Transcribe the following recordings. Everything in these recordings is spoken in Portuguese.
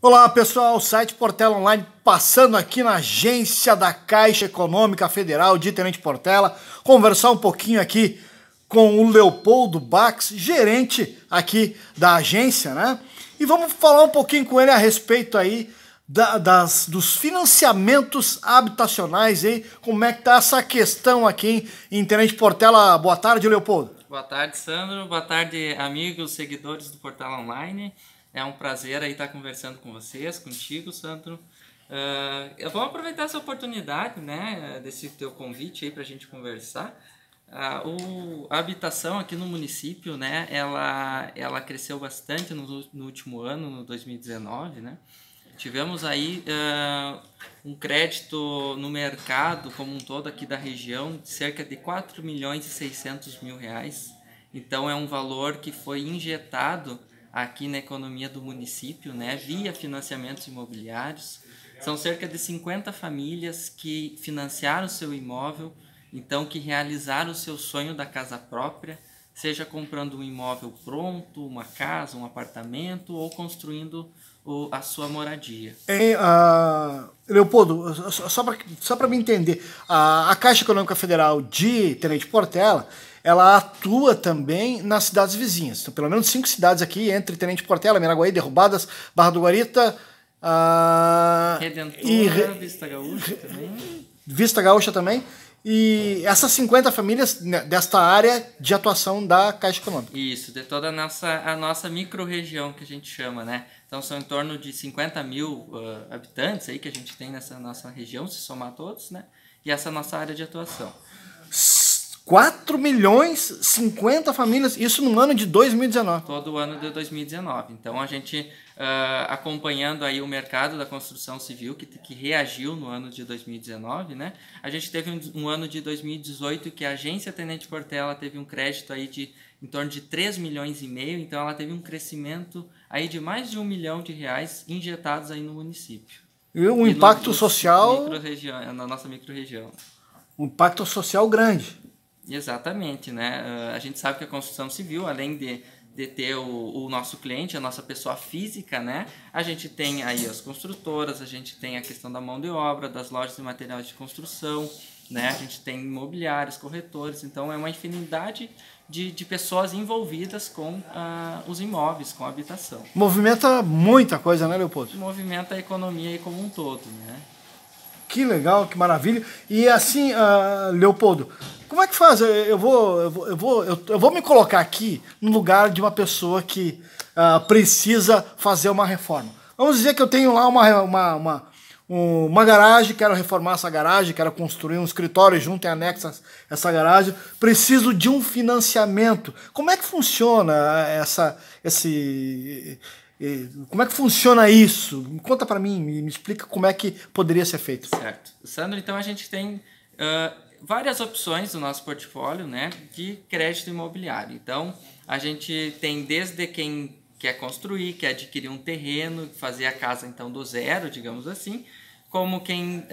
Olá pessoal, site Portela Online passando aqui na agência da Caixa Econômica Federal de Tenente Portela, conversar um pouquinho aqui com o Leopoldo Bax, gerente aqui da agência, né? E vamos falar um pouquinho com ele a respeito aí dos financiamentos habitacionais aí, como é que tá essa questão aqui em Tenente Portela. Boa tarde, Leopoldo. Boa tarde, Sandro. Boa tarde, amigos, seguidores do Portela Online. É um prazer aí estar conversando com vocês, contigo, Sandro. Eu vou aproveitar essa oportunidade, né, desse teu convite aí para a gente conversar. A habitação aqui no município, né, ela cresceu bastante no último ano, no 2019, né. Tivemos aí um crédito no mercado como um todo aqui da região de cerca de 4 milhões e 600 mil reais. Então é um valor que foi injetado aqui na economia do município, né, via financiamentos imobiliários. São cerca de 50 famílias que financiaram o seu imóvel, então que realizaram o seu sonho da casa própria, seja comprando um imóvel pronto, uma casa, um apartamento ou construindo a sua moradia. Leopoldo, só para me entender, a Caixa Econômica Federal de Tenente Portela, ela atua também nas cidades vizinhas. Então, pelo menos 5 cidades aqui, entre Tenente Portela, Miraguaí, Derrubadas, Barra do Guarita... Redentora, Vista Gaúcha também. Vista Gaúcha também. E essas 50 famílias desta área de atuação da Caixa Econômica. Isso, de toda a nossa micro-região que a gente chama, né? Então são em torno de 50 mil habitantes aí que a gente tem nessa nossa região, se somar todos, né? E essa é a nossa área de atuação. 4 milhões, 50 famílias, isso no ano de 2019. Todo o ano de 2019. Então a gente, acompanhando aí o mercado da construção civil, que reagiu no ano de 2019, né? A gente teve um ano de 2018 que a agência Tenente Portela teve um crédito aí de em torno de 3 milhões e meio, então ela teve um crescimento aí de mais de R$1 milhão injetados aí no município. E um impacto social... Na nossa micro-região. Um impacto social grande. Exatamente, né? A gente sabe que a construção civil, além de ter o nosso cliente, a nossa pessoa física, né? A gente tem aí as construtoras, a gente tem a questão da mão de obra, das lojas de materiais de construção, né? A gente tem imobiliários, corretores, então é uma infinidade de pessoas envolvidas com os imóveis, com a habitação. Movimenta muita coisa, né, Leopoldo? Movimenta a economia aí como um todo, né? Que legal, que maravilha. E assim, Leopoldo, como é que faz? Eu vou me colocar aqui no lugar de uma pessoa que precisa fazer uma reforma. Vamos dizer que eu tenho lá uma garagem, quero reformar essa garagem, quero construir um escritório junto em anexo a essa garagem, preciso de um financiamento. Como é que funciona como é que funciona isso? Conta para mim, me explica como é que poderia ser feito. Certo. Sandro, então a gente tem várias opções no nosso portfólio, né, de crédito imobiliário. Então a gente tem desde quem quer construir, quer adquirir um terreno, fazer a casa então do zero, digamos assim, como quem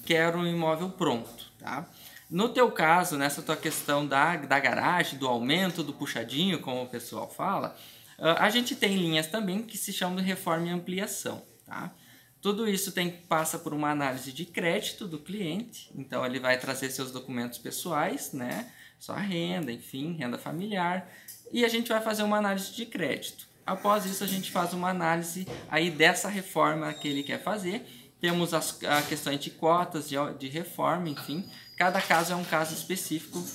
quer um imóvel pronto, tá? No teu caso, nessa tua questão da garagem, do aumento, do puxadinho, como o pessoal fala, a gente tem linhas também que se chamam de reforma e ampliação, tá? Tudo isso passa por uma análise de crédito do cliente, então ele vai trazer seus documentos pessoais, né? Sua renda, enfim, renda familiar, e a gente vai fazer uma análise de crédito. Após isso a gente faz uma análise aí dessa reforma que ele quer fazer, temos as questões de cotas de reforma, enfim, cada caso é um caso específico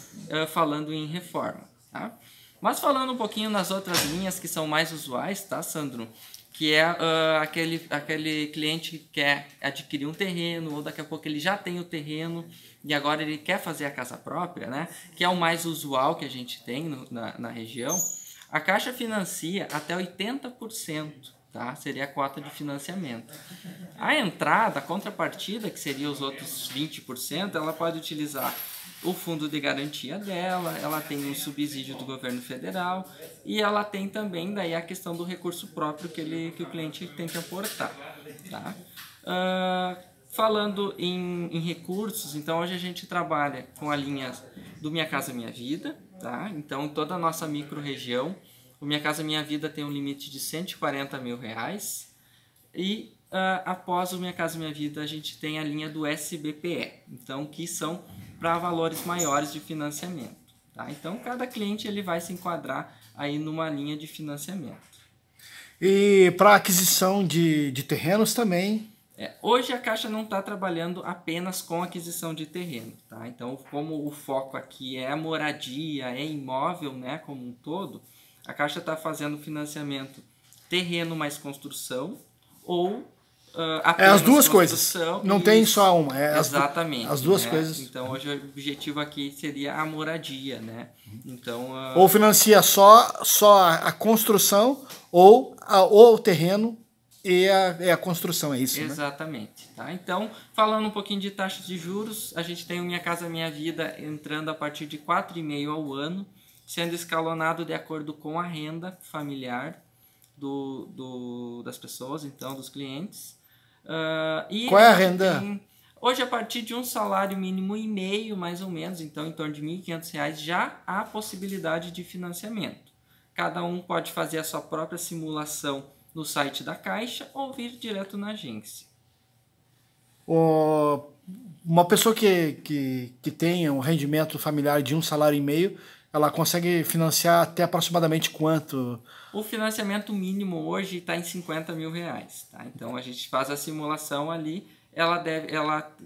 falando em reforma, tá? Mas falando um pouquinho nas outras linhas que são mais usuais, tá, Sandro? Que é aquele cliente que quer adquirir um terreno, ou daqui a pouco ele já tem o terreno e agora ele quer fazer a casa própria, né? Que é o mais usual que a gente tem na região. A Caixa financia até 80%, tá? Seria a cota de financiamento. A entrada, a contrapartida, que seria os outros 20%, ela pode utilizar o fundo de garantia dela, ela tem um subsídio do governo federal e ela tem também daí a questão do recurso próprio que o cliente tem que aportar, tá? Falando em recursos, então hoje a gente trabalha com a linha do Minha Casa Minha Vida, tá? Então toda a nossa micro-região O Minha Casa Minha Vida tem um limite de R$140 mil. E após o Minha Casa Minha Vida, a gente tem a linha do SBPE, então, que são para valores maiores de financiamento. Tá? Então, cada cliente ele vai se enquadrar aí numa linha de financiamento. E para aquisição de terrenos também? Hoje a Caixa não está trabalhando apenas com aquisição de terreno. Tá? Então, como o foco aqui é a moradia, é imóvel, né, como um todo, a Caixa está fazendo financiamento terreno mais construção ou apenas as duas coisas. Não tem só uma. Exatamente. As duas coisas. Então, hoje o objetivo aqui seria a moradia, né? Então, ou financia só a construção ou o terreno e a construção, é isso, exatamente. Né? Tá? Então, falando um pouquinho de taxas de juros, a gente tem o Minha Casa Minha Vida entrando a partir de 4,5% ao ano, sendo escalonado de acordo com a renda familiar das pessoas, então, dos clientes. Qual é a renda? Hoje, a partir de um salário mínimo e meio, mais ou menos, então em torno de R$ 1.500, já há possibilidade de financiamento. Cada um pode fazer a sua própria simulação no site da Caixa ou vir direto na agência. Uma pessoa que tenha um rendimento familiar de um salário e meio, ela consegue financiar até aproximadamente quanto? O financiamento mínimo hoje está em R$50 mil. Tá? Então a gente faz a simulação ali, ela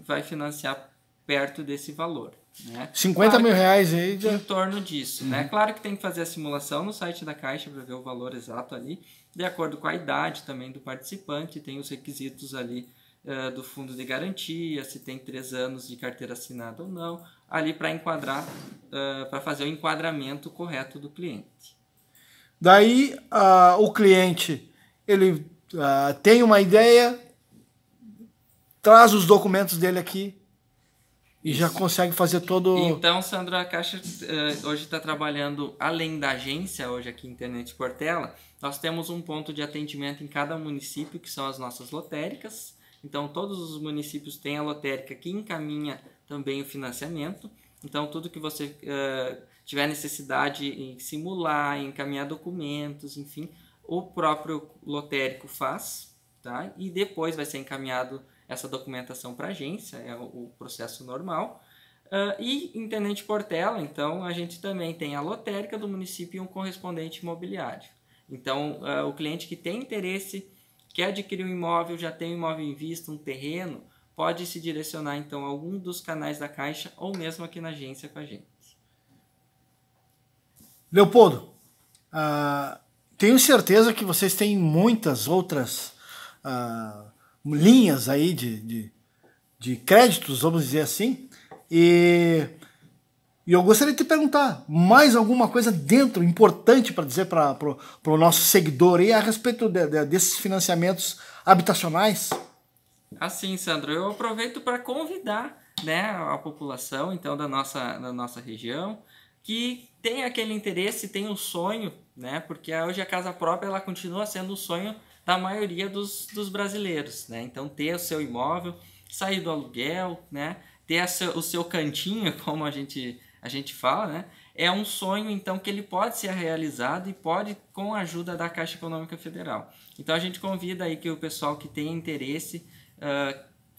vai financiar perto desse valor. Né? R$50 mil aí já... Em torno disso. Né? Claro que tem que fazer a simulação no site da Caixa para ver o valor exato ali, de acordo com a idade também do participante, tem os requisitos ali do fundo de garantia, se tem 3 anos de carteira assinada ou não, ali para enquadrar, para fazer o enquadramento correto do cliente. Daí o cliente ele tem uma ideia, traz os documentos dele aqui e já consegue fazer todo... Então, Sandro, a Caixa hoje está trabalhando além da agência, hoje aqui em Tenente Portela, nós temos um ponto de atendimento em cada município, que são as nossas lotéricas. Então, todos os municípios têm a lotérica que encaminha também o financiamento. Então, tudo que você tiver necessidade em simular, em encaminhar documentos, enfim, o próprio lotérico faz, tá? E depois vai ser encaminhado essa documentação para a agência, é o processo normal. E em Tenente Portela, então, a gente também tem a lotérica do município e um correspondente imobiliário. Então, o cliente que tem interesse, quer adquirir um imóvel, já tem um imóvel em vista, um terreno, pode se direcionar então a algum dos canais da Caixa ou mesmo aqui na agência com a gente. Leopoldo, tenho certeza que vocês têm muitas outras linhas aí de créditos, vamos dizer assim, e eu gostaria de te perguntar mais alguma coisa dentro, importante para dizer para o nosso seguidor aí a respeito desses financiamentos habitacionais. Assim, Sandro, eu aproveito para convidar, né, a população então da nossa região que tem aquele interesse, tem um sonho, né, porque hoje a casa própria ela continua sendo o sonho da maioria dos brasileiros, né? Então ter o seu imóvel, sair do aluguel, né, ter o seu cantinho, como a gente fala, né, é um sonho então que ele pode ser realizado e pode com a ajuda da Caixa Econômica Federal. Então a gente convida aí que o pessoal que tem interesse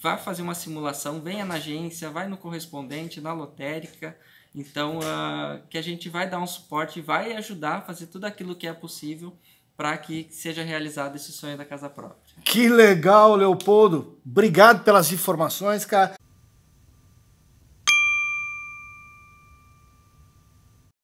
vá fazer uma simulação, venha na agência, vai no correspondente, na lotérica, então que a gente vai dar um suporte e vai ajudar a fazer tudo aquilo que é possível para que seja realizado esse sonho da casa própria. Que legal, Leopoldo. Obrigado pelas informações, cara.